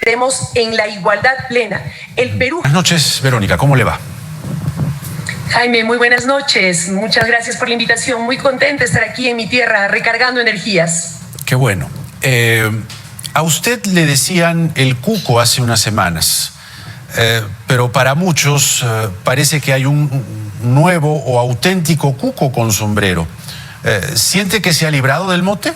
creemos en la igualdad plena. El Perú... Buenas noches, Verónica, ¿cómo le va? Jaime, muy buenas noches. Muchas gracias por la invitación. Muy contenta de estar aquí en mi tierra, recargando energías. Qué bueno. A usted le decían el cuco hace unas semanas, pero para muchos parece que hay un nuevo o auténtico cuco con sombrero. ¿Siente que se ha librado del mote?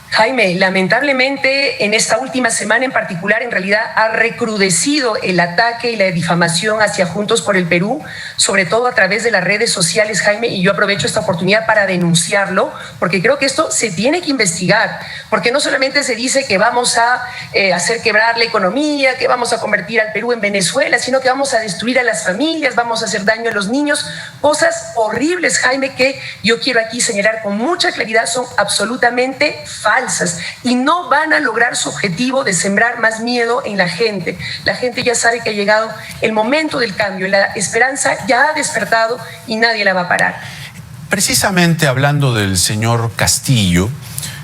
Jaime, lamentablemente en esta última semana en particular, en realidad ha recrudecido el ataque y la difamación hacia Juntos por el Perú, sobre todo a través de las redes sociales, Jaime, y yo aprovecho esta oportunidad para denunciarlo, porque creo que esto se tiene que investigar, porque no solamente se dice que vamos a hacer quebrar la economía, que vamos a convertir al Perú en Venezuela, sino que vamos a destruir a las familias, vamos a hacer daño a los niños, cosas horribles, Jaime, que yo quiero aquí señalar con mucha claridad, son absolutamente falsas y no van a lograr su objetivo de sembrar más miedo en la gente. La gente ya sabe que ha llegado el momento del cambio, la esperanza ya ha despertado y nadie la va a parar. Precisamente hablando del señor Castillo,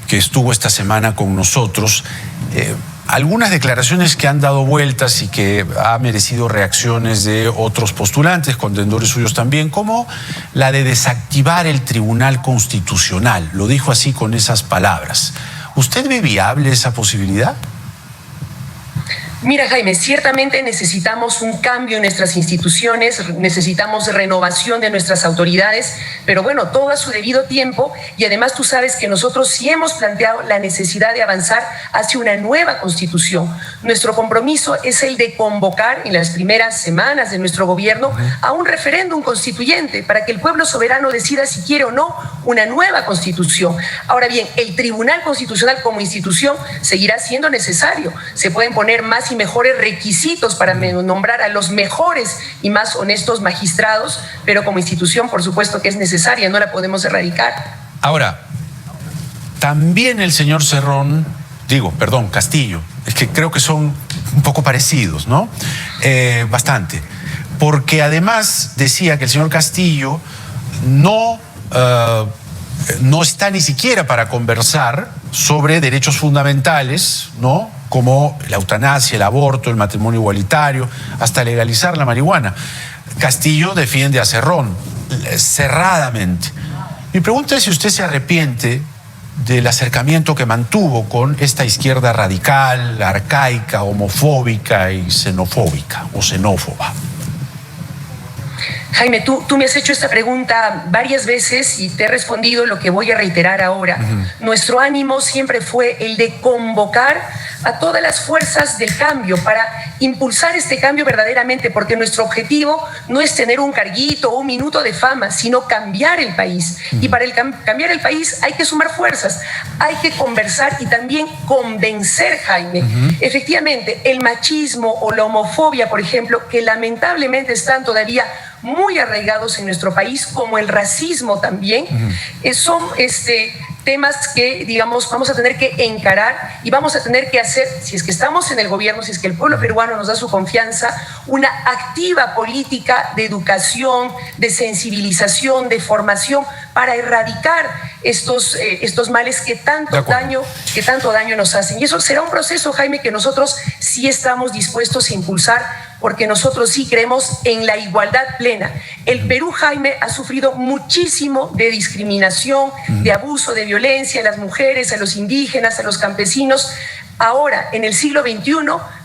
que estuvo esta semana con nosotros, algunas declaraciones que han dado vueltas y que ha merecido reacciones de otros postulantes, contendores suyos también, como la de desactivar el Tribunal Constitucional. Lo dijo así con esas palabras. ¿Usted ve viable esa posibilidad? Mira, Jaime, ciertamente necesitamos un cambio en nuestras instituciones, necesitamos renovación de nuestras autoridades, pero bueno, todo a su debido tiempo, y además tú sabes que nosotros sí hemos planteado la necesidad de avanzar hacia una nueva constitución. Nuestro compromiso es el de convocar en las primeras semanas de nuestro gobierno a un referéndum constituyente para que el pueblo soberano decida si quiere o no una nueva constitución. Ahora bien, el Tribunal Constitucional como institución seguirá siendo necesario. Se pueden poner más y mejores requisitos para nombrar a los mejores y más honestos magistrados, pero como institución, por supuesto que es necesaria, no la podemos erradicar. Ahora, también el señor Castillo, es que creo que son un poco parecidos, ¿no? Bastante. Porque además decía que el señor Castillo no está ni siquiera para conversar sobre derechos fundamentales, ¿no? Como la eutanasia, el aborto, el matrimonio igualitario, hasta legalizar la marihuana. Castillo defiende a Cerrón cerradamente. Mi pregunta es si usted se arrepiente del acercamiento que mantuvo con esta izquierda radical, arcaica, homofóbica y xenofóbica o xenófoba. Jaime, tú me has hecho esta pregunta varias veces y te he respondido lo que voy a reiterar ahora. Nuestro ánimo siempre fue el de convocar a todas las fuerzas del cambio para impulsar este cambio verdaderamente, porque nuestro objetivo no es tener un carguito o un minuto de fama, sino cambiar el país. Y para cambiar el país hay que sumar fuerzas, hay que conversar y también convencer, Jaime. Efectivamente, el machismo o la homofobia, por ejemplo, que lamentablemente están todavía muy arraigados en nuestro país, como el racismo también, son temas que, digamos, vamos a tener que encarar y vamos a tener que hacer, si es que estamos en el gobierno, si es que el pueblo peruano nos da su confianza, una activa política de educación, de sensibilización, de formación, para erradicar estos males que tanto daño nos hacen. Y eso será un proceso, Jaime, que nosotros sí estamos dispuestos a impulsar, porque nosotros sí creemos en la igualdad plena. El Perú, Jaime, ha sufrido muchísimo de discriminación, de abuso, de violencia a las mujeres, a los indígenas, a los campesinos. Ahora, en el siglo XXI,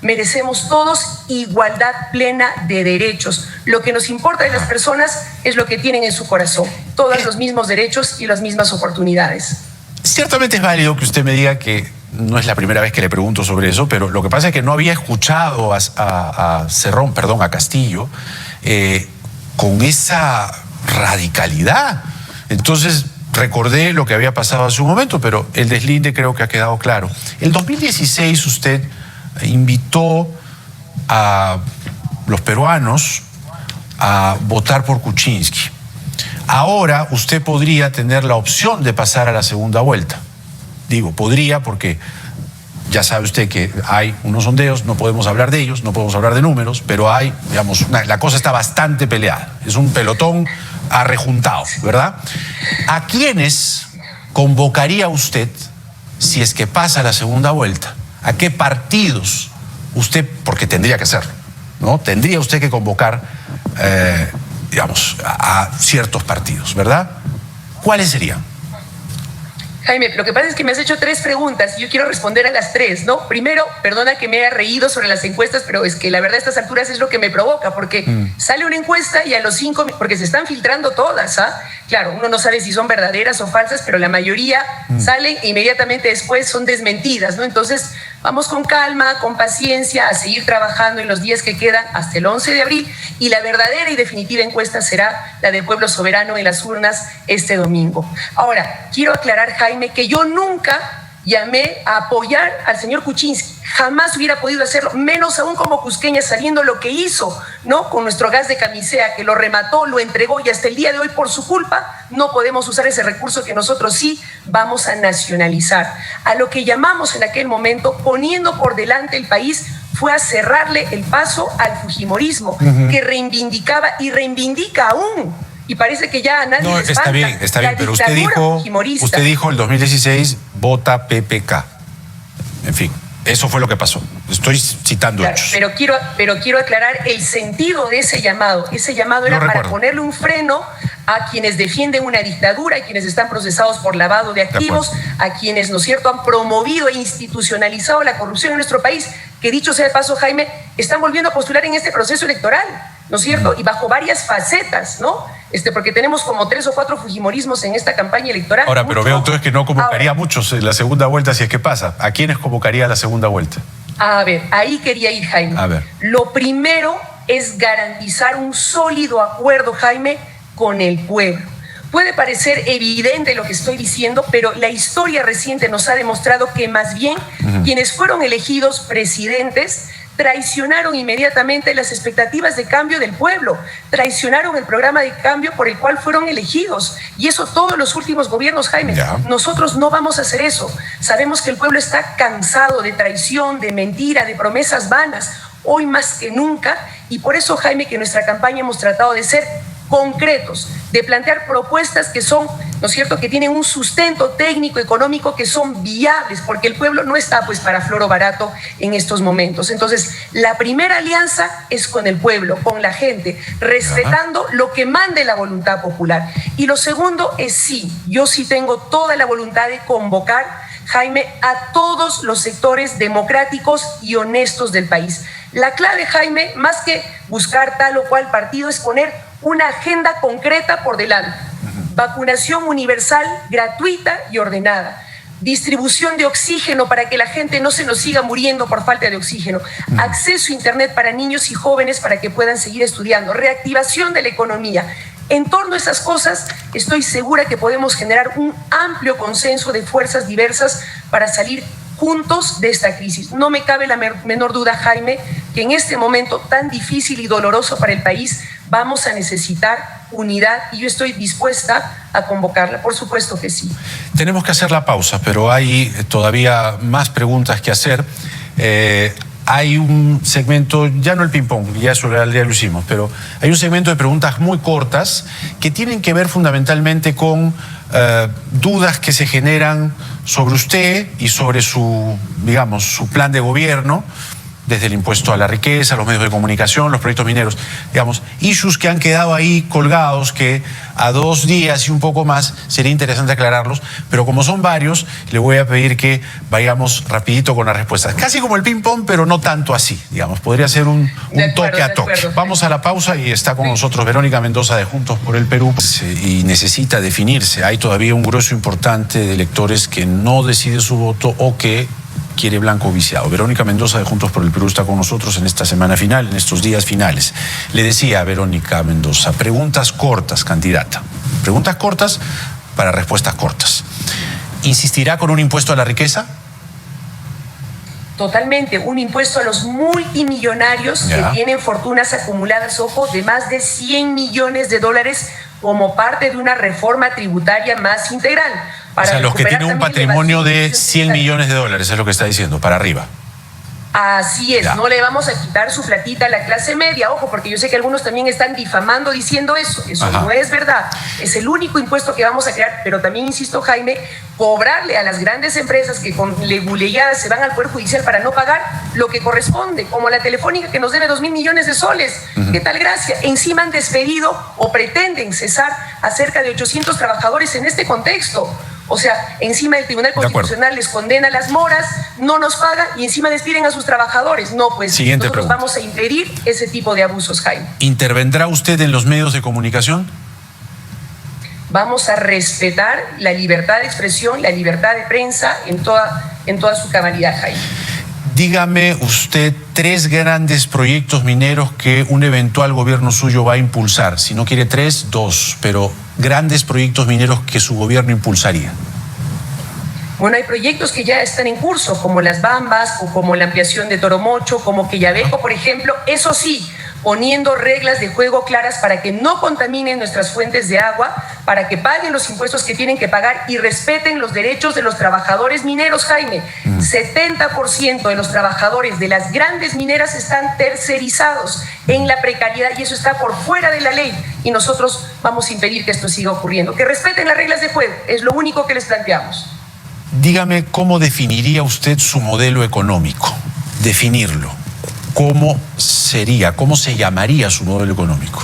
merecemos todos igualdad plena de derechos. Lo que nos importa de las personas es lo que tienen en su corazón, todos los mismos derechos y las mismas oportunidades. Ciertamente es válido que usted me diga que no es la primera vez que le pregunto sobre eso, pero lo que pasa es que no había escuchado a Castillo con esa radicalidad. Entonces recordé lo que había pasado hace un momento, pero el deslinde creo que ha quedado claro. En 2016 usted invitó a los peruanos a votar por Kuczynski. Ahora usted podría tener la opción de pasar a la segunda vuelta. Digo, podría porque ya sabe usted que hay unos sondeos, no podemos hablar de ellos, no podemos hablar de números, pero hay, digamos, la cosa está bastante peleada. Es un pelotón arrejuntado, ¿verdad? ¿A quiénes convocaría usted si es que pasa la segunda vuelta? a qué partidos usted, porque tendría que hacerlo, ¿no? Tendría usted que convocar, digamos, a ciertos partidos, ¿verdad? ¿Cuáles serían? Jaime, lo que pasa es que me has hecho 3 preguntas y yo quiero responder a las 3, ¿no? Primero, perdona que me haya reído sobre las encuestas, pero es que la verdad a estas alturas es lo que me provoca, porque sale una encuesta y a los 5, porque se están filtrando todas, ¿ah? Claro, uno no sabe si son verdaderas o falsas, pero la mayoría salen e inmediatamente después son desmentidas, ¿no? Entonces, vamos con calma, con paciencia, a seguir trabajando en los días que quedan hasta el 11 de abril y la verdadera y definitiva encuesta será la del pueblo soberano en las urnas este domingo. Ahora, quiero aclarar, Jaime, que yo nunca llamé a apoyar al señor Kuczynski. Jamás hubiera podido hacerlo, menos aún como cusqueña, sabiendo lo que hizo, ¿no? Con nuestro gas de camisea, que lo remató, lo entregó y hasta el día de hoy, por su culpa, no podemos usar ese recurso que nosotros sí vamos a nacionalizar. A lo que llamamos en aquel momento, poniendo por delante el país, fue a cerrarle el paso al fujimorismo, que reivindicaba y reivindica aún. Y parece que ya a nadie le espanta. Está bien, pero usted dijo el 2016 vota PPK. En fin, eso fue lo que pasó. Estoy citando hechos. Pero quiero aclarar el sentido de ese llamado. Ese llamado era para ponerle un freno a quienes defienden una dictadura, a quienes están procesados por lavado de activos, a quienes, ¿no es cierto?, han promovido e institucionalizado la corrupción en nuestro país, que dicho sea de paso, Jaime, están volviendo a postular en este proceso electoral, ¿no es cierto? Y bajo varias facetas, ¿no? Porque tenemos como 3 o 4 fujimorismos en esta campaña electoral. Ahora, pero veo entonces que no convocaría a muchos en la segunda vuelta, si es que pasa. ¿A quiénes convocaría a la segunda vuelta? A ver, ahí quería ir, Jaime. A ver. Lo primero es garantizar un sólido acuerdo, Jaime, con el pueblo. Puede parecer evidente lo que estoy diciendo, pero la historia reciente nos ha demostrado que más bien quienes fueron elegidos presidentes traicionaron inmediatamente las expectativas de cambio del pueblo, traicionaron el programa de cambio por el cual fueron elegidos. Y eso todos los últimos gobiernos, Jaime. Nosotros no vamos a hacer eso. Sabemos que el pueblo está cansado de traición, de mentira, de promesas vanas, hoy más que nunca. Y por eso, Jaime, que en nuestra campaña hemos tratado de ser concretos, de plantear propuestas que son, ¿no es cierto?, que tienen un sustento técnico, económico, que son viables, porque el pueblo no está pues para floro barato en estos momentos. Entonces, la primera alianza es con el pueblo, con la gente, respetando lo que mande la voluntad popular. Y lo segundo es yo sí tengo toda la voluntad de convocar, Jaime, a todos los sectores democráticos y honestos del país. La clave, Jaime, más que buscar tal o cual partido, es poner una agenda concreta por delante. Vacunación universal, gratuita y ordenada. Distribución de oxígeno para que la gente no se nos siga muriendo por falta de oxígeno. Acceso a Internet para niños y jóvenes para que puedan seguir estudiando. Reactivación de la economía. En torno a esas cosas, estoy segura que podemos generar un amplio consenso de fuerzas diversas para salir juntos de esta crisis. No me cabe la menor duda, Jaime, que en este momento tan difícil y doloroso para el país vamos a necesitar unidad y yo estoy dispuesta a convocarla, por supuesto que sí. Tenemos que hacer la pausa, pero hay todavía más preguntas que hacer. Hay un segmento, ya no el ping-pong, ya eso ya lo hicimos, pero hay un segmento de preguntas muy cortas que tienen que ver fundamentalmente con dudas que se generan sobre usted y sobre su plan de gobierno, desde el impuesto a la riqueza, los medios de comunicación, los proyectos mineros, issues que han quedado ahí colgados, que a 2 días y un poco más sería interesante aclararlos, pero como son varios, le voy a pedir que vayamos rapidito con las respuestas. Casi como el ping-pong, pero no tanto así, podría ser un toque a toque. Vamos a la pausa y está con nosotros Verónica Mendoza de Juntos por el Perú y necesita definirse. Hay todavía un grueso importante de electores que no decide su voto o que quiere blanco viciado. Verónica Mendoza de Juntos por el Perú está con nosotros en esta semana final, en estos días finales. Le decía a Verónica Mendoza, preguntas cortas, candidata. Preguntas cortas para respuestas cortas. ¿Insistirá con un impuesto a la riqueza? Totalmente, un impuesto a los multimillonarios que tienen fortunas acumuladas, ojo, de más de 100 millones de dólares como parte de una reforma tributaria más integral. O sea, los que tienen un patrimonio de 100 millones de dólares, es lo que está diciendo, para arriba. Así es, Ya. no le vamos a quitar su platita a la clase media, ojo, porque yo sé que algunos también están difamando diciendo eso Ajá. no es verdad, es el único impuesto que vamos a crear, pero también insisto, Jaime, cobrarle a las grandes empresas que con leguleyadas se van al Poder Judicial para no pagar lo que corresponde, como la Telefónica que nos debe 2.000 millones de soles, ¿qué tal gracia? Encima han despedido o pretenden cesar a cerca de 800 trabajadores en este contexto. O sea, encima el Tribunal Constitucional les condena las moras, no nos paga y encima despiden a sus trabajadores. No, pues Siguiente nosotros pregunta. vamos a impedir ese tipo de abusos, Jaime. ¿Intervendrá usted en los medios de comunicación? Vamos a respetar la libertad de expresión, la libertad de prensa en toda su cabalidad, Jaime. Dígame usted 3 grandes proyectos mineros que un eventual gobierno suyo va a impulsar. Si no quiere 3, 2, pero grandes proyectos mineros que su gobierno impulsaría. Bueno, hay proyectos que ya están en curso, como Las Bambas, o como la ampliación de Toromocho, como Quellaveco, por ejemplo. Eso sí, poniendo reglas de juego claras para que no contaminen nuestras fuentes de agua, para que paguen los impuestos que tienen que pagar y respeten los derechos de los trabajadores mineros, Jaime. 70% de los trabajadores de las grandes mineras están tercerizados en la precariedad y eso está por fuera de la ley y nosotros vamos a impedir que esto siga ocurriendo. Que respeten las reglas de juego, es lo único que les planteamos. Dígame cómo definiría usted su modelo económico. Definirlo. ¿Cómo sería, cómo se llamaría su modelo económico?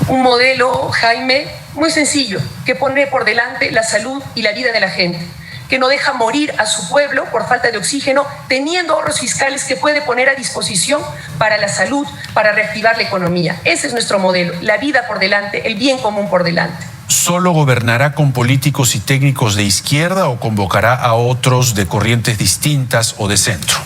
Un modelo, Jaime, muy sencillo, que pone por delante la salud y la vida de la gente, que no deja morir a su pueblo por falta de oxígeno, teniendo ahorros fiscales que puede poner a disposición para la salud, para reactivar la economía. Ese es nuestro modelo, la vida por delante, el bien común por delante. ¿Solo gobernará con políticos y técnicos de izquierda o convocará a otros de corrientes distintas o de centro?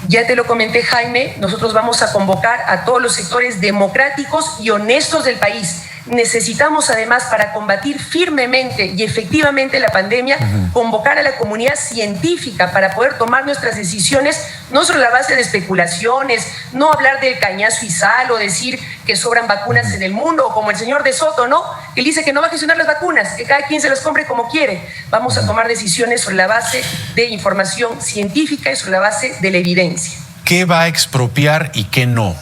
Ya te lo comenté, Jaime, nosotros vamos a convocar a todos los sectores democráticos y honestos del país. Necesitamos además, para combatir firmemente y efectivamente la pandemia, convocar a la comunidad científica para poder tomar nuestras decisiones, no sobre la base de especulaciones, no hablar del cañazo y sal o decir que sobran vacunas en el mundo, o como el señor de Soto, ¿no? Que dice que no va a gestionar las vacunas, que cada quien se las compre como quiere. Vamos a tomar decisiones sobre la base de información científica y sobre la base de la evidencia. ¿Qué va a expropiar y qué no?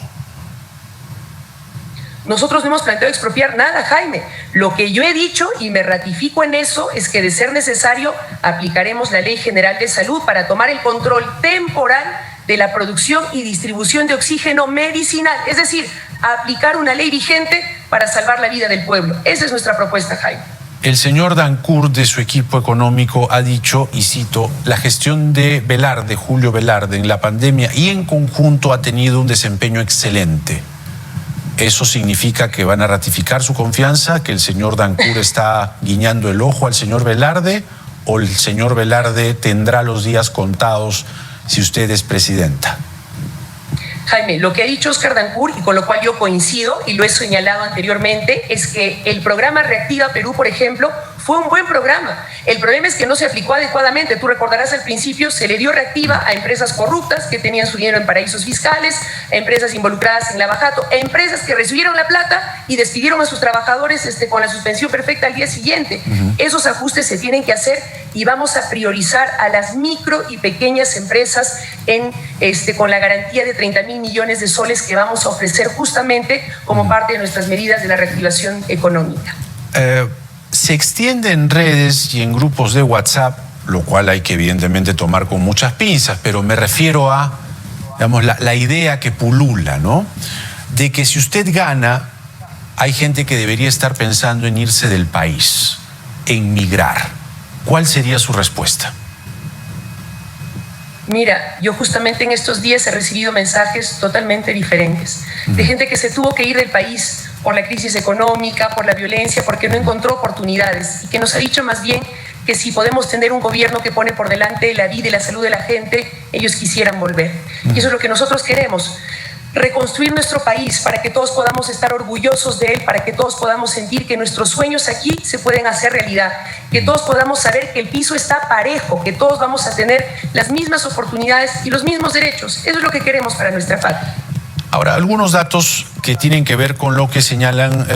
Nosotros no hemos planteado expropiar nada, Jaime. Lo que yo he dicho, y me ratifico en eso, es que de ser necesario aplicaremos la Ley General de Salud para tomar el control temporal de la producción y distribución de oxígeno medicinal. Es decir, aplicar una ley vigente para salvar la vida del pueblo. Esa es nuestra propuesta, Jaime. El señor Dancourt de su equipo económico ha dicho, y cito, la gestión de Velarde, Julio Velarde, en la pandemia y en conjunto ha tenido un desempeño excelente. ¿Eso significa que van a ratificar su confianza, que el señor Dancourt está guiñando el ojo al señor Velarde, o el señor Velarde tendrá los días contados si usted es presidenta? Jaime, lo que ha dicho Óscar Dancourt, y con lo cual yo coincido, y lo he señalado anteriormente, es que el programa Reactiva Perú, por ejemplo, fue un buen programa. El problema es que no se aplicó adecuadamente. Tú recordarás al principio, se le dio Reactiva a empresas corruptas que tenían su dinero en paraísos fiscales, a empresas involucradas en lavajato, a empresas que recibieron la plata y despidieron a sus trabajadores con la suspensión perfecta al día siguiente. Esos ajustes se tienen que hacer y vamos a priorizar a las micro y pequeñas empresas con la garantía de 30.000 millones de soles que vamos a ofrecer justamente como parte de nuestras medidas de la reactivación económica. Se extiende en redes y en grupos de WhatsApp, lo cual hay que evidentemente tomar con muchas pinzas, pero me refiero a, digamos, la idea que pulula, ¿no? De que si usted gana, hay gente que debería estar pensando en irse del país, en migrar. ¿Cuál sería su respuesta? Mira, yo justamente en estos días he recibido mensajes totalmente diferentes, de gente que se tuvo que ir del país por la crisis económica, por la violencia, porque no encontró oportunidades y que nos ha dicho más bien que si podemos tener un gobierno que pone por delante la vida y la salud de la gente, ellos quisieran volver. Y eso es lo que nosotros queremos. Reconstruir nuestro país para que todos podamos estar orgullosos de él, para que todos podamos sentir que nuestros sueños aquí se pueden hacer realidad, que todos podamos saber que el piso está parejo, que todos vamos a tener las mismas oportunidades y los mismos derechos. Eso es lo que queremos para nuestra patria. Ahora, algunos datos que tienen que ver con lo que señalan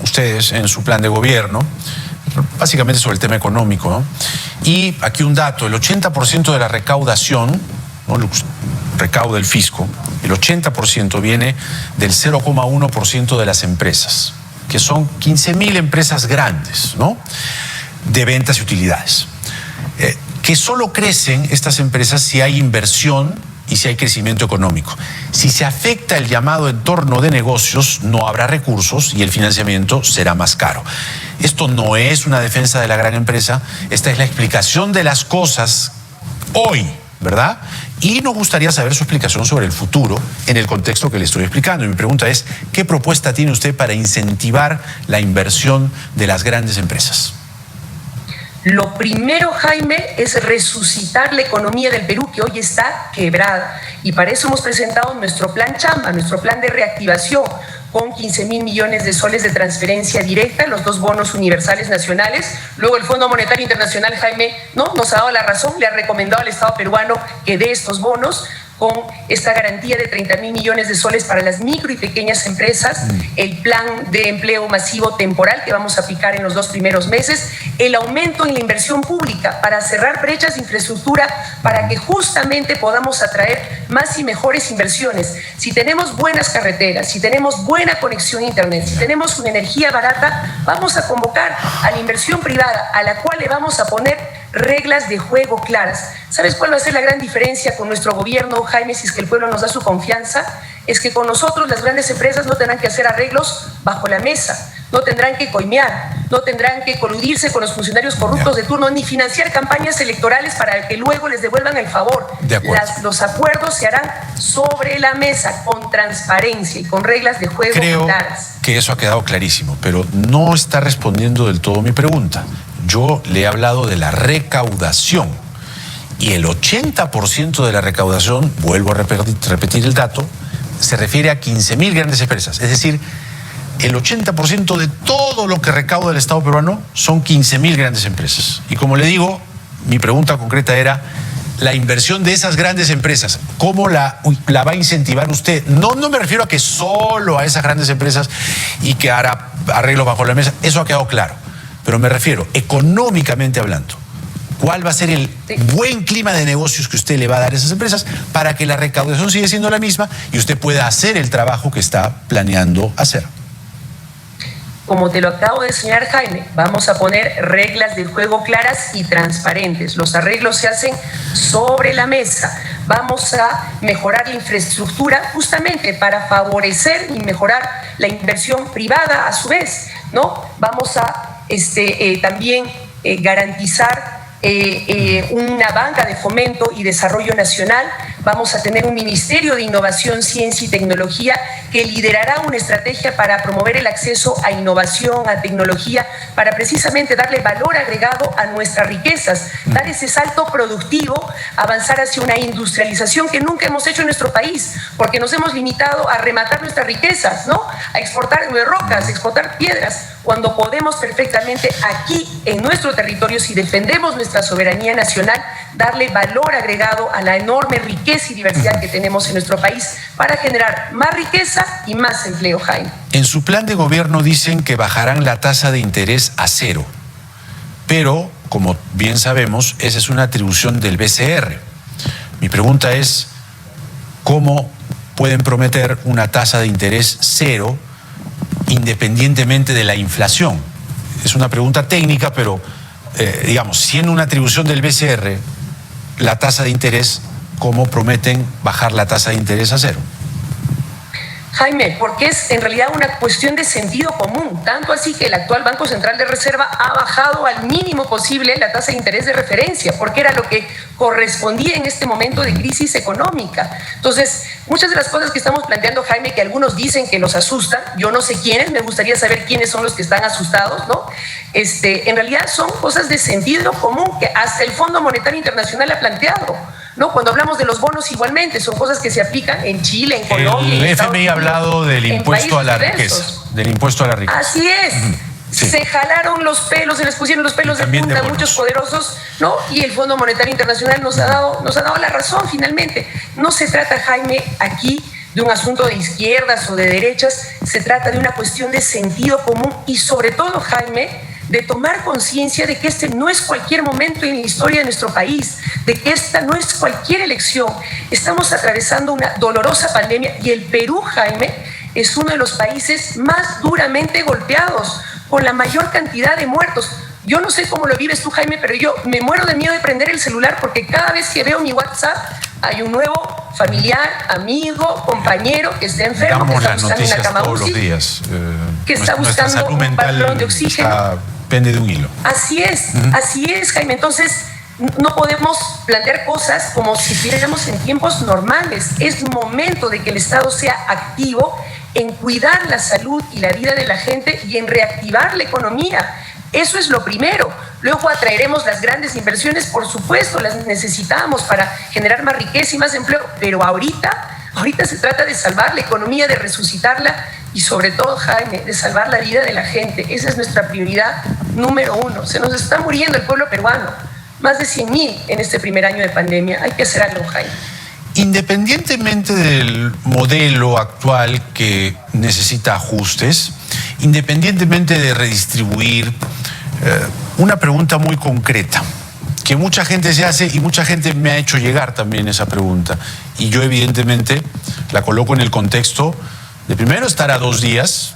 ustedes en su plan de gobierno, básicamente sobre el tema económico, ¿no? Y aquí un dato, el 80% de la recaudación, ¿no?, lo que recauda el fisco, el 80% viene del 0,1% de las empresas, que son 15.000 empresas grandes, ¿no?, de ventas y utilidades, que solo crecen estas empresas si hay inversión y si hay crecimiento económico. Si se afecta el llamado entorno de negocios, no habrá recursos y el financiamiento será más caro. Esto no es una defensa de la gran empresa, esta es la explicación de las cosas hoy, ¿verdad? Y nos gustaría saber su explicación sobre el futuro en el contexto que le estoy explicando. Y mi pregunta es, ¿qué propuesta tiene usted para incentivar la inversión de las grandes empresas? Lo primero, Jaime, es resucitar la economía del Perú, que hoy está quebrada. Y para eso hemos presentado nuestro plan Chamba, nuestro plan de reactivación, con 15.000 millones de soles de transferencia directa, los 2 bonos universales nacionales. Luego el Fondo Monetario Internacional, Jaime, ¿no?, nos ha dado la razón, le ha recomendado al Estado peruano que dé estos bonos, con esta garantía de 30.000 millones de soles para las micro y pequeñas empresas, el plan de empleo masivo temporal que vamos a aplicar en los 2 primeros meses, el aumento en la inversión pública para cerrar brechas de infraestructura, para que justamente podamos atraer más y mejores inversiones. Si tenemos buenas carreteras, si tenemos buena conexión a internet, si tenemos una energía barata, vamos a convocar a la inversión privada, a la cual le vamos a poner reglas de juego claras. ¿Sabes cuál va a ser la gran diferencia con nuestro gobierno, Jaime, si es que el pueblo nos da su confianza? Es que con nosotros las grandes empresas no tendrán que hacer arreglos bajo la mesa, no tendrán que coimear, no tendrán que coludirse con los funcionarios corruptos de turno, ni financiar campañas electorales para que luego les devuelvan el favor. Los acuerdos se harán sobre la mesa, con transparencia y con reglas de juego claras. Creo que eso ha quedado clarísimo, pero no está respondiendo del todo mi pregunta. Yo le he hablado de la recaudación y el 80% de la recaudación, vuelvo a repetir el dato, se refiere a 15.000 grandes empresas. Es decir, el 80% de todo lo que recauda el Estado peruano son 15.000 grandes empresas. Y como le digo, mi pregunta concreta era, la inversión de esas grandes empresas, ¿cómo la va a incentivar usted? No me refiero a que solo a esas grandes empresas y que hará arreglos bajo la mesa, eso ha quedado claro. Pero me refiero, económicamente hablando, ¿cuál va a ser el buen clima de negocios que usted le va a dar a esas empresas para que la recaudación siga siendo la misma y usted pueda hacer el trabajo que está planeando hacer? Como te lo acabo de enseñar, Jaime, vamos a poner reglas de juego claras y transparentes. Los arreglos se hacen sobre la mesa. Vamos a mejorar la infraestructura justamente para favorecer y mejorar la inversión privada a su vez, ¿no? Vamos a también garantizar una banca de fomento y desarrollo nacional. Vamos a tener un Ministerio de Innovación, Ciencia y Tecnología que liderará una estrategia para promover el acceso a innovación, a tecnología, para precisamente darle valor agregado a nuestras riquezas, dar ese salto productivo, avanzar hacia una industrialización que nunca hemos hecho en nuestro país, porque nos hemos limitado a rematar nuestras riquezas, ¿no?, a exportar rocas, a exportar piedras, cuando podemos perfectamente aquí en nuestro territorio, si defendemos nuestra soberanía nacional, darle valor agregado a la enorme riqueza y diversidad que tenemos en nuestro país para generar más riqueza y más empleo, Jaime. En su plan de gobierno dicen que bajarán la tasa de interés a 0, pero, como bien sabemos, esa es una atribución del BCR. Mi pregunta es, ¿cómo pueden prometer una tasa de interés 0 independientemente de la inflación? Es una pregunta técnica, pero digamos, siendo una atribución del BCR, la tasa de interés, ¿cómo prometen bajar la tasa de interés a 0? Jaime, porque es en realidad una cuestión de sentido común, tanto así que el actual Banco Central de Reserva ha bajado al mínimo posible la tasa de interés de referencia, porque era lo que correspondía en este momento de crisis económica. Entonces, muchas de las cosas que estamos planteando, Jaime, que algunos dicen que los asustan, yo no sé quiénes, me gustaría saber quiénes son los que están asustados, ¿no? En realidad son cosas de sentido común que hasta el Fondo Monetario Internacional ha planteado, ¿no? Cuando hablamos de los bonos, igualmente son cosas que se aplican en Chile, en Colombia. El FMI ha hablado del impuesto a la riqueza. Del impuesto a la riqueza. Así es. Sí. Se jalaron los pelos, se les pusieron los pelos de punta a muchos poderosos, ¿no? Y el Fondo Monetario Internacional nos ha dado la razón finalmente. No se trata, Jaime, aquí de un asunto de izquierdas o de derechas, se trata de una cuestión de sentido común y sobre todo, Jaime, de tomar conciencia de que este no es cualquier momento en la historia de nuestro país, de que esta no es cualquier elección. Estamos atravesando una dolorosa pandemia y el Perú, Jaime, es uno de los países más duramente golpeados, con la mayor cantidad de muertos. Yo no sé cómo lo vives tú, Jaime, pero yo me muero de miedo de prender el celular porque cada vez que veo mi WhatsApp hay un nuevo familiar, amigo, compañero que está enfermo, que está buscando una cama todos UCI, los días. que está buscando un balón de oxígeno. Pende de un hilo. Así es, Jaime. Entonces, no podemos plantear cosas como si estuviéramos en tiempos normales. Es momento de que el Estado sea activo en cuidar la salud y la vida de la gente y en reactivar la economía. Eso es lo primero. Luego atraeremos las grandes inversiones, por supuesto, las necesitamos para generar más riqueza y más empleo, pero ahorita se trata de salvar la economía, de resucitarla y sobre todo, Jaime, de salvar la vida de la gente. Esa es nuestra prioridad número uno. Se nos está muriendo el pueblo peruano, más de 100.000 en este primer año de pandemia. Hay que hacer algo, Jaime. Independientemente del modelo actual que necesita ajustes, independientemente de redistribuir, una pregunta muy concreta que mucha gente se hace y mucha gente me ha hecho llegar también esa pregunta, y yo evidentemente la coloco en el contexto de, primero, estar a 2 días,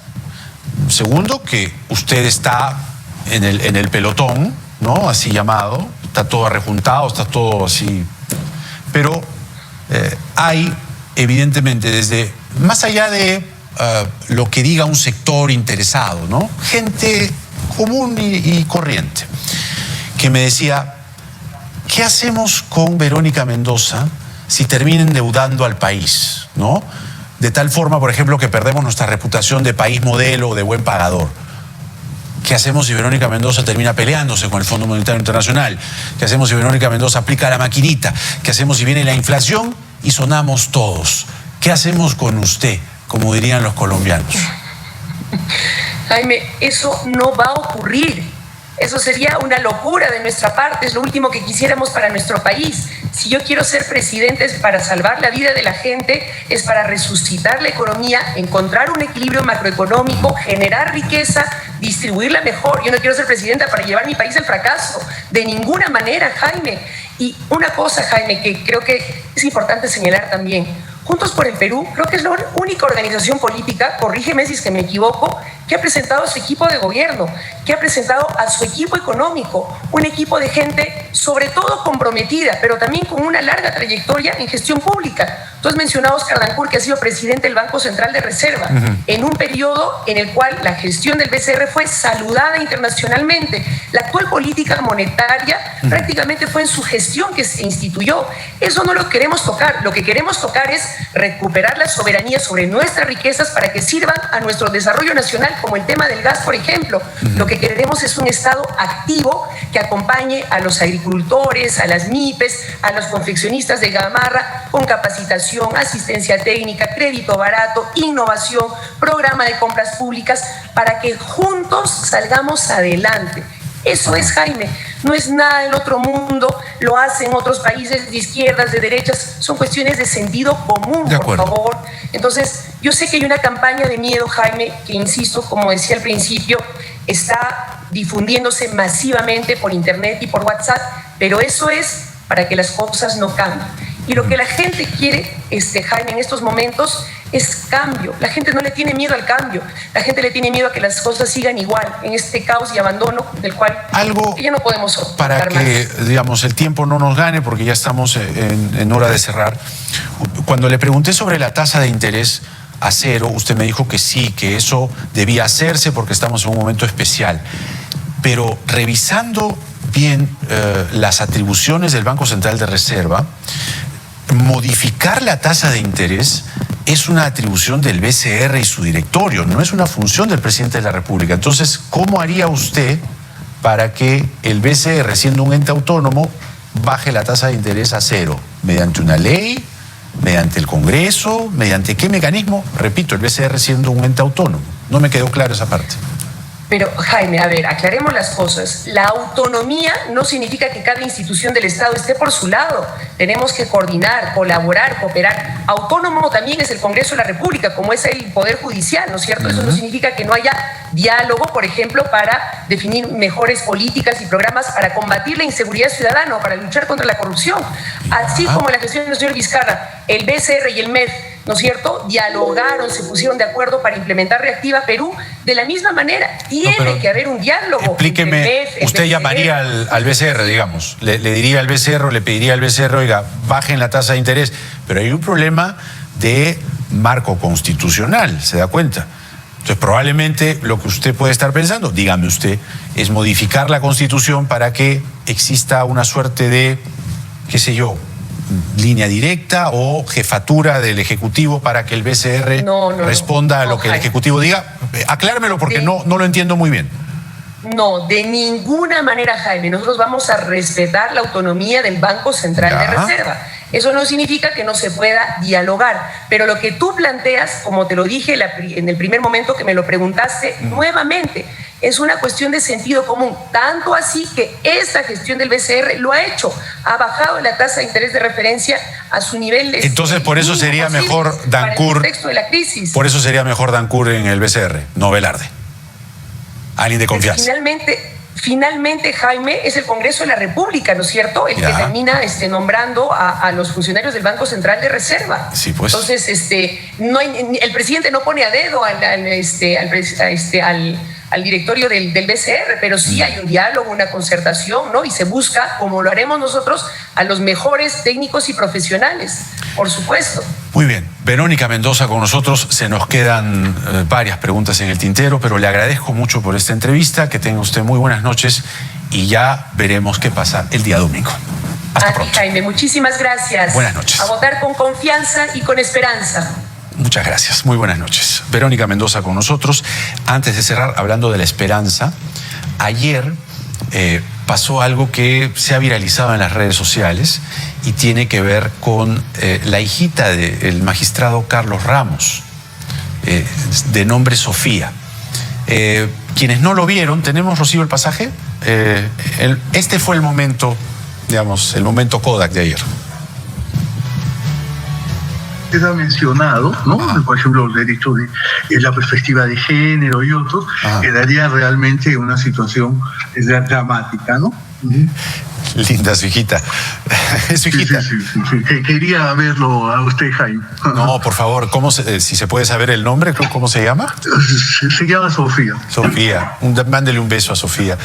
segundo, que usted está en el pelotón, ¿no? Así llamado, está todo arrejuntado, está todo así, pero hay evidentemente, desde más allá de lo que diga un sector interesado, ¿no? Gente común y corriente, que me decía, ¿qué hacemos con Verónica Mendoza si termina endeudando al país, ¿no? De tal forma, por ejemplo, que perdemos nuestra reputación de país modelo o de buen pagador. ¿Qué hacemos si Verónica Mendoza termina peleándose con el Fondo Monetario Internacional? ¿Qué hacemos si Verónica Mendoza aplica la maquinita? ¿Qué hacemos si viene la inflación y sonamos todos? ¿Qué hacemos con usted, como dirían los colombianos? Jaime, eso no va a ocurrir. Eso sería una locura de nuestra parte, es lo último que quisiéramos para nuestro país. Si yo quiero ser presidente es para salvar la vida de la gente, es para resucitar la economía, encontrar un equilibrio macroeconómico, generar riqueza, distribuirla mejor. Yo no quiero ser presidenta para llevar mi país al fracaso, de ninguna manera, Jaime. Y una cosa, Jaime, que creo que es importante señalar también. Juntos por el Perú, creo que es la única organización política, corrígeme si es que me equivoco, que ha presentado a su equipo de gobierno, que ha presentado a su equipo económico, un equipo de gente sobre todo comprometida, pero también con una larga trayectoria en gestión pública. Tú has mencionado a Oscar Dancur, que ha sido presidente del Banco Central de Reserva, en un periodo en el cual la gestión del BCR fue saludada internacionalmente. La actual política monetaria prácticamente fue en su gestión que se instituyó. Eso no lo queremos tocar. Lo que queremos tocar es recuperar la soberanía sobre nuestras riquezas para que sirvan a nuestro desarrollo nacional, como el tema del gas, por ejemplo. Lo que queremos es un Estado activo que acompañe a los agricultores, a las MIPES, a los confeccionistas de gamarra, con capacitación, asistencia técnica, crédito barato, innovación, programa de compras públicas, para que juntos salgamos adelante. Eso es, Jaime, no es nada del otro mundo, lo hacen otros países de izquierdas, de derechas, son cuestiones de sentido común, por favor. Entonces, yo sé que hay una campaña de miedo, Jaime, que, insisto, como decía al principio, está difundiéndose masivamente por internet y por WhatsApp, pero eso es para que las cosas no cambien. Y lo que la gente quiere, Jaime, en estos momentos es cambio. La gente no le tiene miedo al cambio. La gente le tiene miedo a que las cosas sigan igual en este caos y abandono del cual ya no podemos soportar para que, digamos, el tiempo no nos gane, porque ya estamos en hora de cerrar. Cuando le pregunté sobre la tasa de interés a cero, usted me dijo que sí, que eso debía hacerse porque estamos en un momento especial. Pero revisando bien las atribuciones del Banco Central de Reserva, modificar la tasa de interés es una atribución del BCR y su directorio, no es una función del presidente de la República. Entonces, ¿cómo haría usted para que el BCR, siendo un ente autónomo, baje la tasa de interés a cero? ¿Mediante una ley? ¿Mediante el Congreso? ¿Mediante qué mecanismo? Repito, el BCR siendo un ente autónomo. No me quedó claro esa parte. Pero, Jaime, a ver, aclaremos las cosas. La autonomía no significa que cada institución del Estado esté por su lado. Tenemos que coordinar, colaborar, cooperar. Autónomo también es el Congreso de la República, como es el Poder Judicial, ¿no es cierto? Eso no significa que no haya diálogo, por ejemplo, para definir mejores políticas y programas para combatir la inseguridad ciudadana o para luchar contra la corrupción. Así como en la gestión del señor Vizcarra, el BCR y el MEF, ¿no es cierto?, dialogaron, se pusieron de acuerdo para implementar Reactiva Perú. De la misma manera, tiene que haber un diálogo. Explíqueme, entre el MEF, usted el llamaría al BCR, digamos, le diría al BCR, le pediría al BCR, oiga, bajen la tasa de interés, pero hay un problema de marco constitucional, ¿se da cuenta? Entonces, probablemente lo que usted puede estar pensando, dígame usted, es modificar la Constitución para que exista una suerte de, qué sé yo, línea directa o jefatura del Ejecutivo para que el BCR responda a lo que el Ejecutivo diga. Aclármelo porque no lo entiendo muy bien. No, de ninguna manera, Jaime. Nosotros vamos a respetar la autonomía del Banco Central de Reserva. Eso no significa que no se pueda dialogar, pero lo que tú planteas, como te lo dije en el primer momento que me lo preguntaste, nuevamente, es una cuestión de sentido común, tanto así que esta gestión del BCR lo ha hecho, ha bajado la tasa de interés de referencia a su nivel. Entonces, por eso sería mejor Dancourt. Para el contexto de la crisis. Por eso sería mejor Dancourt en el BCR, no Velarde. Alguien de confianza. Finalmente, Jaime, es el Congreso de la República, ¿no es cierto?, el que termina nombrando a los funcionarios del Banco Central de Reserva. Sí, pues. Entonces, el presidente no pone a dedo al directorio del BCR, pero sí hay un diálogo, una concertación, ¿no? Y se busca, como lo haremos nosotros, a los mejores técnicos y profesionales, por supuesto. Muy bien. Verónica Mendoza con nosotros. Se nos quedan varias preguntas en el tintero, pero le agradezco mucho por esta entrevista. Que tenga usted muy buenas noches y ya veremos qué pasa el día domingo. Hasta pronto. Jaime, muchísimas gracias. Buenas noches. A votar con confianza y con esperanza. Muchas gracias. Muy buenas noches. Verónica Mendoza con nosotros. Antes de cerrar, hablando de la esperanza, ayer pasó algo que se ha viralizado en las redes sociales y tiene que ver con la hijita del magistrado Carlos Ramos, de nombre Sofía. Quienes no lo vieron, ¿tenemos, Rocío, el pasaje? Este fue el momento, digamos, el momento Kodak de ayer. Queda mencionado, ¿no? Por ejemplo, el derecho de la perspectiva de género y otros, quedaría realmente una situación dramática, ¿no? Linda su hijita. ¿Es su hijita? Sí. Quería verlo a usted, Jaime. No, por favor, si se puede saber el nombre, ¿cómo se llama? Se llama Sofía. Sofía. Mándele un beso a Sofía.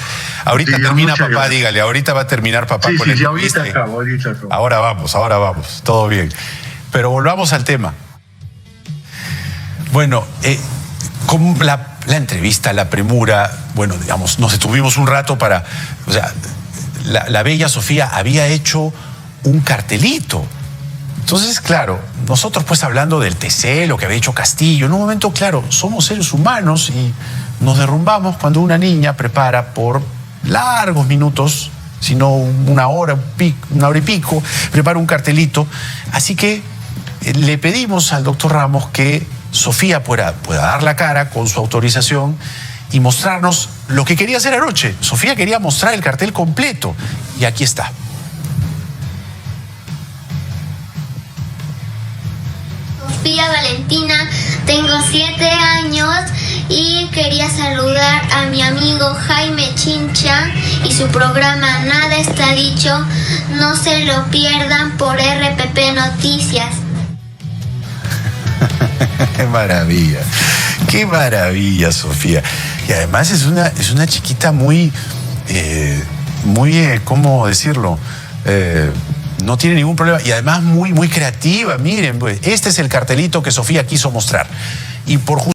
Ahorita termina papá, gracias. Dígale, ahorita va a terminar papá con la entrevista. Ahorita acabo. Ahora vamos, todo bien. Pero volvamos al tema. Bueno, con la entrevista, la premura, bueno, digamos, nos detuvimos un rato para... O sea, la bella Sofía había hecho un cartelito. Entonces, claro, nosotros pues hablando del TC, lo que había hecho Castillo, en un momento, claro, somos seres humanos y nos derrumbamos cuando una niña prepara por largos minutos, si no una hora y pico, prepara un cartelito. Así que le pedimos al doctor Ramos que Sofía pueda dar la cara con su autorización y mostrarnos lo que quería hacer anoche. Sofía quería mostrar el cartel completo y aquí está. Sofía Valentina, tengo 7 años y quería saludar a mi amigo Jaime Chincha y su programa Nada Está Dicho. No se lo pierdan por RPP Noticias. Qué maravilla, Sofía. Y además es una chiquita muy, ¿cómo decirlo? No tiene ningún problema y además muy creativa. Miren, pues, este es el cartelito que Sofía quiso mostrar. Y por